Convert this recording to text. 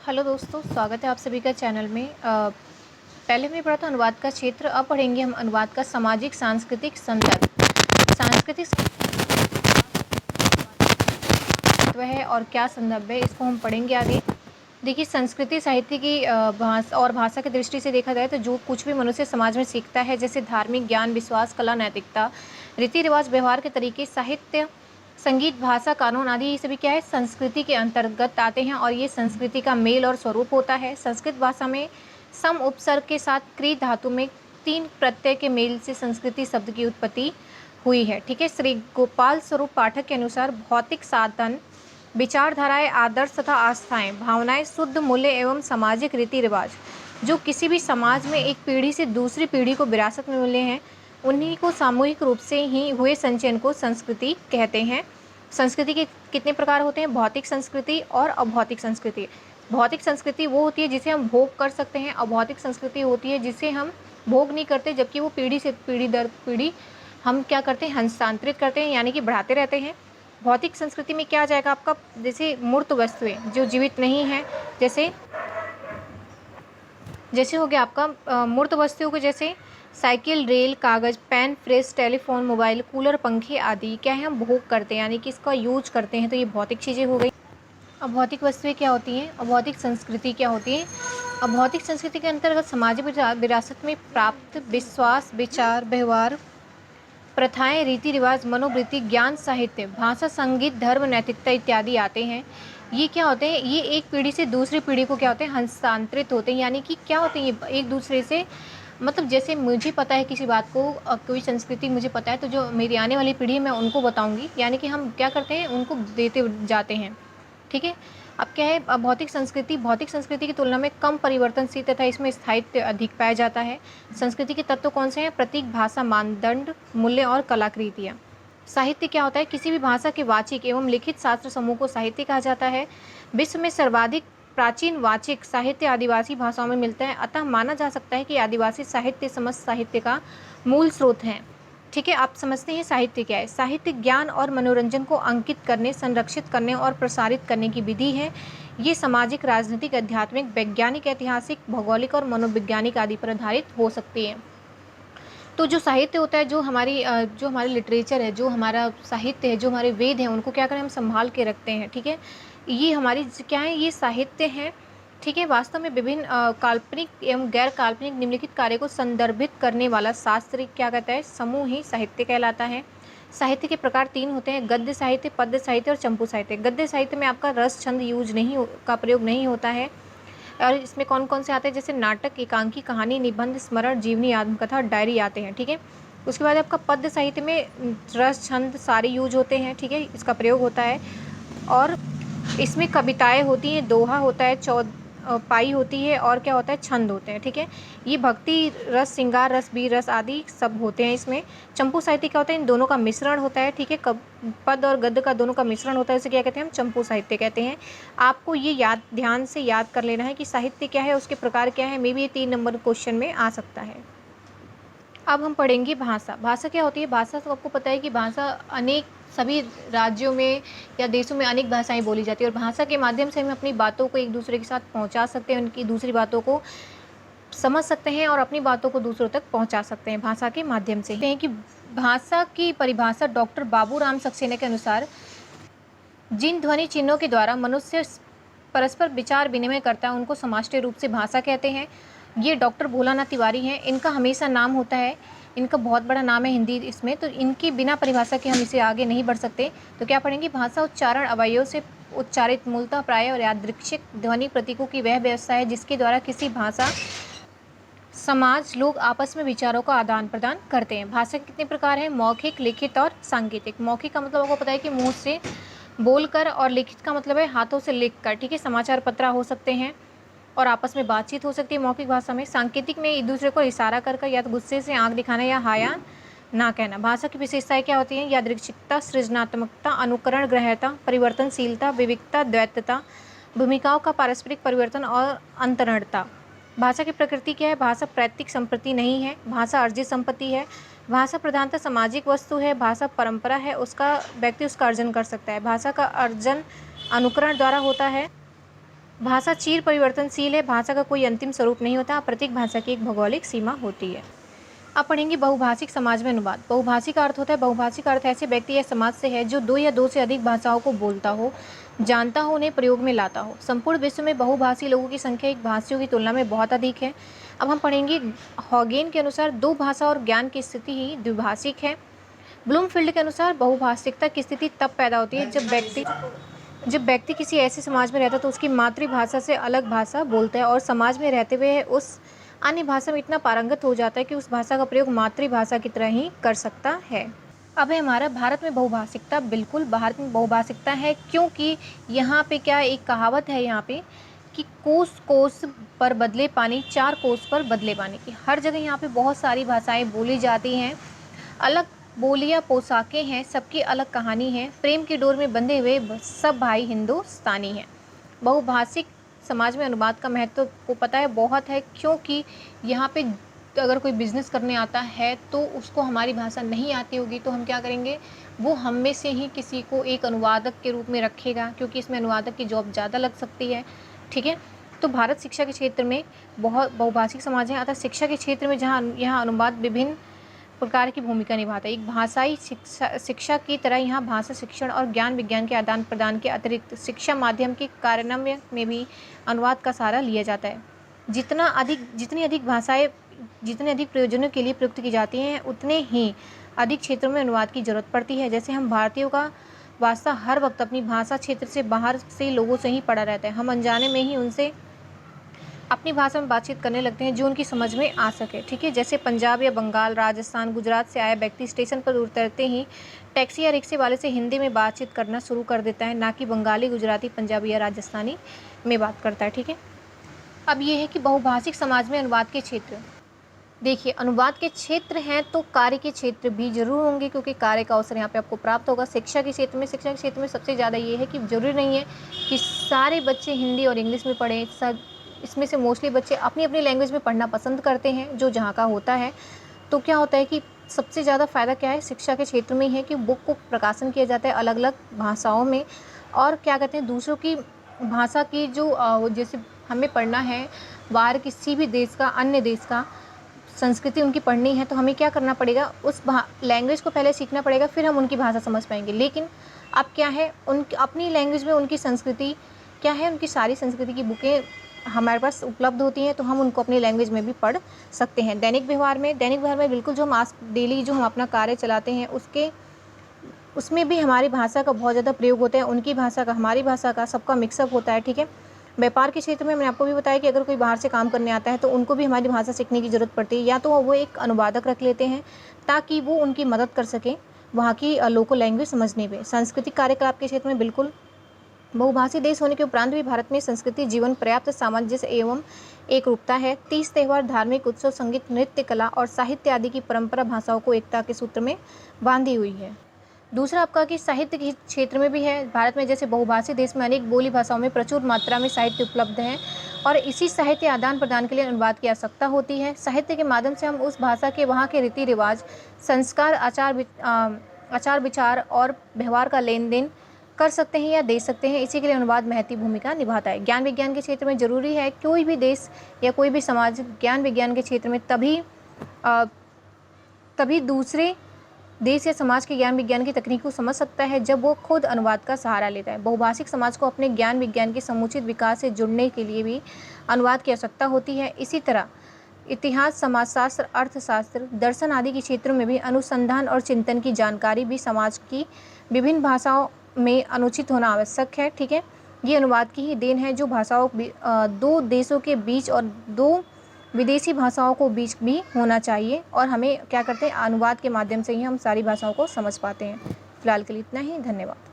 Hello दोस्तों, स्वागत है आप सभी का चैनल में। पहले हमने पढ़ा था अनुवाद का क्षेत्र, अब पढ़ेंगे हम अनुवाद का सामाजिक सांस्कृतिक संदर्भ। सांस्कृतिक महत्व है और क्या संदर्भ है, इसको हम पढ़ेंगे आगे। देखिए, संस्कृति साहित्य की भाषा और भाषा की दृष्टि से देखा जाए तो जो कुछ भी मनुष्य समाज में सीखता है, जैसे धार्मिक ज्ञान, विश्वास, कला, नैतिकता, रीति रिवाज, व्यवहार के तरीके, साहित्य, संगीत, भाषा, कानून आदि, ये सभी क्या है, संस्कृति के अंतर्गत आते हैं और ये संस्कृति का मेल और स्वरूप होता है। संस्कृत भाषा में सम उपसर्ग के साथ क्री धातु में 3 प्रत्यय के मेल से संस्कृति शब्द की उत्पत्ति हुई है। ठीक है। श्री गोपाल स्वरूप पाठक के अनुसार भौतिक साधन, विचारधाराएं, आदर्श तथा आस्थाएं, भावनाएं, शुद्ध मूल्य एवं सामाजिक रीति रिवाज जो किसी भी समाज में एक पीढ़ी से दूसरी पीढ़ी को विरासत में मिले हैं, उन्हीं को सामूहिक रूप से ही हुए संचयन को संस्कृति कहते हैं। संस्कृति के कितने प्रकार होते हैं? भौतिक संस्कृति और अभौतिक संस्कृति। भौतिक संस्कृति वो होती है जिसे हम भोग कर सकते हैं, अभौतिक संस्कृति होती है जिसे हम भोग नहीं करते, जबकि वो पीढ़ी से पीढ़ी दर पीढ़ी हम क्या करते हैं, हस्तांतरित करते हैं, यानी कि बढ़ाते रहते हैं। भौतिक संस्कृति में क्या आ जाएगा आपका, जैसे मूर्त वस्तुएं जो जीवित नहीं हैं, जैसे हो गया आपका मूर्त वस्तुओं को, जैसे साइकिल, रेल, कागज़, pen, press, telephone, mobile, cooler, पंखे आदि क्या है, हम भोग करते हैं, यानी कि इसका यूज करते हैं, तो ये भौतिक चीज़ें हो गई। अभौतिक वस्तुएं क्या होती हैं? अभौतिक संस्कृति क्या होती है? अभौतिक संस्कृति के अंतर्गत सामाजिक विरासत में प्राप्त विश्वास, विचार, व्यवहार, प्रथाएं, रीति रिवाज, मनोवृत्ति, ज्ञान, साहित्य, भाषा, संगीत, धर्म, नैतिकता इत्यादि आते हैं। ये क्या होते हैं? ये एक पीढ़ी से दूसरी पीढ़ी को क्या होते हैं, हस्तांतरित होते हैं, यानी कि क्या होते हैं, ये एक दूसरे से, मतलब जैसे मुझे पता है किसी बात को, कोई संस्कृति मुझे पता है, तो जो मेरी आने वाली पीढ़ी है मैं उनको बताऊंगी, यानी कि हम क्या करते हैं, उनको देते जाते हैं। ठीक है। अब क्या है, भौतिक संस्कृति की तुलना में कम परिवर्तनशील तथा इसमें स्थायित्व अधिक पाया जाता है। संस्कृति के तत्व कौन से हैं? प्रतीक, भाषा, मानदंड, मूल्य और कलाकृतियाँ। साहित्य क्या होता है? किसी भी भाषा के वाचिक एवं लिखित शास्त्र समूह को साहित्य कहा जाता है। विश्व में सर्वाधिक प्राचीन वाचिक साहित्य आदिवासी भाषाओं में मिलता है, अतः माना जा सकता है कि आदिवासी साहित्य समस्त साहित्य का मूल स्रोत है। ठीक है। आप समझते हैं साहित्य क्या है? साहित्य ज्ञान और मनोरंजन को अंकित करने, संरक्षित करने और प्रसारित करने की विधि है। ये सामाजिक, राजनीतिक, आध्यात्मिक, वैज्ञानिक, ऐतिहासिक, भौगोलिक और मनोवैज्ञानिक आदि पर आधारित हो सकती है। तो जो साहित्य होता है, जो हमारी लिटरेचर है, जो हमारा साहित्य है, जो हमारे वेद हैं, उनको क्या करें, हम संभाल के रखते हैं। ठीक है। ये हमारी क्या है, ये साहित्य है। ठीक है। वास्तव में विभिन्न काल्पनिक एवं गैर काल्पनिक निम्नलिखित कार्य को संदर्भित करने वाला शास्त्र क्या कहता है, समूह ही साहित्य कहलाता है। साहित्य के प्रकार 3 होते हैं: गद्य साहित्य, पद्य साहित्य और चंपू साहित्य। गद्य साहित्य में आपका रस, छंद का प्रयोग नहीं होता है। और इसमें कौन कौन से आते हैं? जैसे नाटक, एकांकी, कहानी, निबंध, स्मरण, जीवनी, आत्मकथा, डायरी आते हैं। ठीक है। उसके बाद आपका पद्य साहित्य में रस, छंद सारे यूज होते हैं। ठीक है, इसका प्रयोग होता है। और इसमें कविताएं होती हैं, दोहा होता है, पाई होती है, और क्या होता है, छंद होते हैं। ठीक है। ये भक्ति रस, श्रृंगार रस, वीर रस आदि सब होते हैं इसमें। चंपू साहित्य क्या होता है? इन दोनों का मिश्रण होता है। ठीक है। पद और गद्य का दोनों का मिश्रण होता है, इसे क्या कहते हैं, हम चंपू साहित्य कहते हैं। आपको ये ध्यान से याद कर लेना है कि साहित्य क्या है, उसके प्रकार क्या है। मे बी ये 3 नंबर क्वेश्चन में आ सकता है। अब हम पढ़ेंगे भाषा। भाषा क्या होती है? भाषा तो आपको पता है कि भाषा सभी राज्यों में या देशों में अनेक भाषाएं बोली जाती है, और भाषा के माध्यम से हम अपनी बातों को एक दूसरे के साथ पहुंचा सकते हैं, उनकी दूसरी बातों को समझ सकते हैं और अपनी बातों को दूसरों तक पहुंचा सकते हैं भाषा के माध्यम से। हैं कि भाषा की परिभाषा डॉक्टर बाबूराम सक्सेना के अनुसार जिन ध्वनि चिन्हों के द्वारा मनुष्य परस्पर विचार विनिमय करता है, उनको समाष्टि रूप से भाषा कहते हैं। ये डॉक्टर भोलानाथ तिवारी हैं, इनका हमेशा नाम होता है, इनका बहुत बड़ा नाम है हिंदी इसमें, तो इनकी बिना परिभाषा के हम इसे आगे नहीं बढ़ सकते। तो क्या पढ़ेंगे? भाषा उच्चारण अवयवों से उच्चारित मूलतः प्राय और यादृच्छिक ध्वनि प्रतीकों की वह व्यवस्था है जिसके द्वारा किसी भाषा समाज लोग आपस में विचारों का आदान प्रदान करते हैं। भाषा के कितने प्रकार हैं? मौखिक, लिखित और सांकेतिक। मौखिक का मतलब आपको पता है कि मुंह से बोलकर, और लिखित का मतलब है हाथों से लिखकर। ठीक है। समाचार पत्र हो सकते हैं और आपस में बातचीत हो सकती है मौखिक भाषा में। सांकेतिक में एक दूसरे को इशारा कर या तो गुस्से से आंख दिखाना या हाँ या ना कहना। भाषा की विशेषताएं क्या होती हैं? यादृच्छिकता, सृजनात्मकता, अनुकरण ग्रह्यता, परिवर्तनशीलता, विविधता, द्वैतता, भूमिकाओं का पारस्परिक परिवर्तन और अंतरणता। भाषा की प्रकृति क्या है? भाषा प्रैक्टिक संपत्ति नहीं है, भाषा अर्जित संपत्ति है। भाषा प्रधानतः सामाजिक वस्तु है। भाषा परंपरा है, उसका व्यक्ति उसका अर्जन कर सकता है। भाषा का अर्जन अनुकरण द्वारा होता है। भाषा चिर परिवर्तनशील है, भाषा का कोई अंतिम स्वरूप नहीं होता, प्रत्येक भाषा की एक भौगोलिक सीमा होती है। अब पढ़ेंगे बहुभाषिक समाज में अनुवाद। बहुभाषिक का अर्थ होता है, बहुभाषिक का अर्थ ऐसे व्यक्ति या समाज से है जो 2 या 2 से अधिक भाषाओं को बोलता हो, जानता हो, उन्हें प्रयोग में लाता हो। संपूर्ण विश्व में बहुभाषी लोगों की संख्या एक भाषियों की तुलना में बहुत अधिक है। अब हम पढ़ेंगे हॉगेन के अनुसार 2 भाषा और ज्ञान की स्थिति ही द्विभाषिक है। ब्लूमफील्ड के अनुसार बहुभाषिकता की स्थिति तब पैदा होती है जब व्यक्ति किसी ऐसे समाज में रहता है तो उसकी मातृभाषा से अलग भाषा बोलता है और समाज में रहते हुए उस अन्य भाषा में इतना पारंगत हो जाता है कि उस भाषा का प्रयोग मातृभाषा की तरह ही कर सकता है। अब है हमारा भारत में बहुभाषिकता। बिल्कुल भारत में बहुभाषिकता है, क्योंकि यहाँ पे क्या एक कहावत है यहाँ पे कि कोस कोस पर बदले पानी, 4 कोस पर बदले पानी की। हर जगह यहाँ पे बहुत सारी भाषाएं बोली जाती हैं, अलग बोलियां पोशाकें हैं, सबकी अलग कहानी है। प्रेम की डोर में बंधे हुए सब भाई हिंदुस्तानी हैं। बहुभाषिक समाज में अनुवाद का महत्व को पता है बहुत है, क्योंकि यहाँ पे अगर कोई बिज़नेस करने आता है तो उसको हमारी भाषा नहीं आती होगी तो हम क्या करेंगे, वो हम में से ही किसी को एक अनुवादक के रूप में रखेगा, क्योंकि इसमें अनुवादक की जॉब ज़्यादा लग सकती है। ठीक है, तो भारत शिक्षा के क्षेत्र में बहुत बहुभाषिक समाज है, अतः शिक्षा के क्षेत्र में जहाँ यहाँ अनुवाद विभिन्न प्रकार की भूमिका निभाता है। एक भाषाई शिक्षा की तरह यहाँ भाषा शिक्षण और ज्ञान विज्ञान के आदान प्रदान के अतिरिक्त शिक्षा माध्यम के कार्यान्वयन में भी अनुवाद का सहारा लिया जाता है। जितनी अधिक भाषाएं जितने अधिक प्रयोजनों के लिए प्रयुक्त की जाती हैं, उतने ही अधिक क्षेत्रों में अनुवाद की जरूरत पड़ती है। जैसे हम भारतीयों का वास्ता हर वक्त अपनी भाषा क्षेत्र से बाहर से लोगों से ही पड़ा रहता है। हम अनजाने में ही उनसे अपनी भाषा में बातचीत करने लगते हैं जो उनकी समझ में आ सके। ठीक है, जैसे पंजाब या बंगाल, राजस्थान, गुजरात से आया व्यक्ति स्टेशन पर उतरते ही टैक्सी या रिक्शे वाले से हिंदी में बातचीत करना शुरू कर देता है, ना कि बंगाली, गुजराती, पंजाबी या राजस्थानी में बात करता है। ठीक है, अब ये है कि बहुभाषिक समाज में अनुवाद के क्षेत्र। देखिए, अनुवाद के क्षेत्र हैं तो कार्य के क्षेत्र भी जरूर होंगे, क्योंकि कार्य का अवसर यहाँ पे आपको प्राप्त होगा। शिक्षा के क्षेत्र में सबसे ज़्यादा ये है कि ज़रूरी नहीं है कि सारे बच्चे हिंदी और इंग्लिश में पढ़ें। सब इसमें से मोस्टली बच्चे अपनी अपनी लैंग्वेज में पढ़ना पसंद करते हैं, जो जहाँ का होता है। तो क्या होता है कि सबसे ज़्यादा फ़ायदा क्या है शिक्षा के क्षेत्र में ही है कि बुक को प्रकाशन किया जाता है अलग अलग भाषाओं में, और क्या कहते हैं दूसरों की भाषा की जो जैसे हमें पढ़ना है बाहर किसी भी देश का, अन्य देश का संस्कृति उनकी पढ़नी है, तो हमें क्या करना पड़ेगा, उस लैंग्वेज को पहले सीखना पड़ेगा, फिर हम उनकी भाषा समझ पाएंगे। लेकिन अब क्या है, उनकी अपनी लैंग्वेज में उनकी संस्कृति क्या है, उनकी सारी संस्कृति की बुकें हमारे पास उपलब्ध होती हैं, तो हम उनको अपनी लैंग्वेज में भी पढ़ सकते हैं। दैनिक व्यवहार में बिल्कुल जो हम डेली जो हम अपना कार्य चलाते हैं उसमें भी हमारी भाषा का बहुत ज़्यादा प्रयोग होता है, उनकी भाषा का, हमारी भाषा का, सबका मिक्सअप होता है। ठीक है, व्यापार के क्षेत्र में मैंने आपको भी बताया कि अगर कोई बाहर से काम करने आता है तो उनको भी हमारी भाषा सीखने की ज़रूरत पड़ती है, या तो वो एक अनुवादक रख लेते हैं ताकि वो उनकी मदद कर सकें वहाँ की लोकल लैंग्वेज समझने में। सांस्कृतिक कार्यकलाप के क्षेत्र में बिल्कुल बहुभाषी देश होने के उपरांत भी भारत में संस्कृति जीवन पर्याप्त सामंजस्य एवं एकरूपता है। 30 त्यौहार, धार्मिक उत्सव, संगीत, नृत्य, कला और साहित्य आदि की परंपरा भाषाओं को एकता के सूत्र में बांधी हुई है। दूसरा आपका कि साहित्य के क्षेत्र में भी है। भारत में जैसे बहुभाषी देश में अनेक बोली भाषाओं में प्रचुर मात्रा में साहित्य उपलब्ध है और इसी साहित्य आदान प्रदान के लिए अनुवाद की आवश्यकता होती है। साहित्य के माध्यम से हम उस भाषा के वहाँ के रीति रिवाज, संस्कार, आचार विचार और व्यवहार का लेन देन कर सकते हैं या दे सकते हैं। इसी के लिए अनुवाद महत्वपूर्ण भूमिका निभाता है। ज्ञान विज्ञान के क्षेत्र में जरूरी है, कोई भी देश या कोई भी समाज ज्ञान विज्ञान के क्षेत्र में तभी दूसरे देश या समाज के ज्ञान विज्ञान की तकनीक को समझ सकता है जब वो खुद अनुवाद का सहारा लेता है। बहुभाषिक समाज को अपने ज्ञान विज्ञान के समुचित विकास से जुड़ने के लिए भी अनुवाद की आवश्यकता होती है। इसी तरह इतिहास, समाजशास्त्र, अर्थशास्त्र, दर्शन आदि के क्षेत्रों में भी अनुसंधान और चिंतन की जानकारी भी समाज की विभिन्न भाषाओं में अनुचित होना आवश्यक है। ठीक है, ये अनुवाद की ही देन है जो भाषाओं 2 देशों के बीच और 2 विदेशी भाषाओं को बीच भी होना चाहिए, और हमें क्या करते हैं अनुवाद के माध्यम से ही हम सारी भाषाओं को समझ पाते हैं। फिलहाल के लिए इतना ही, धन्यवाद।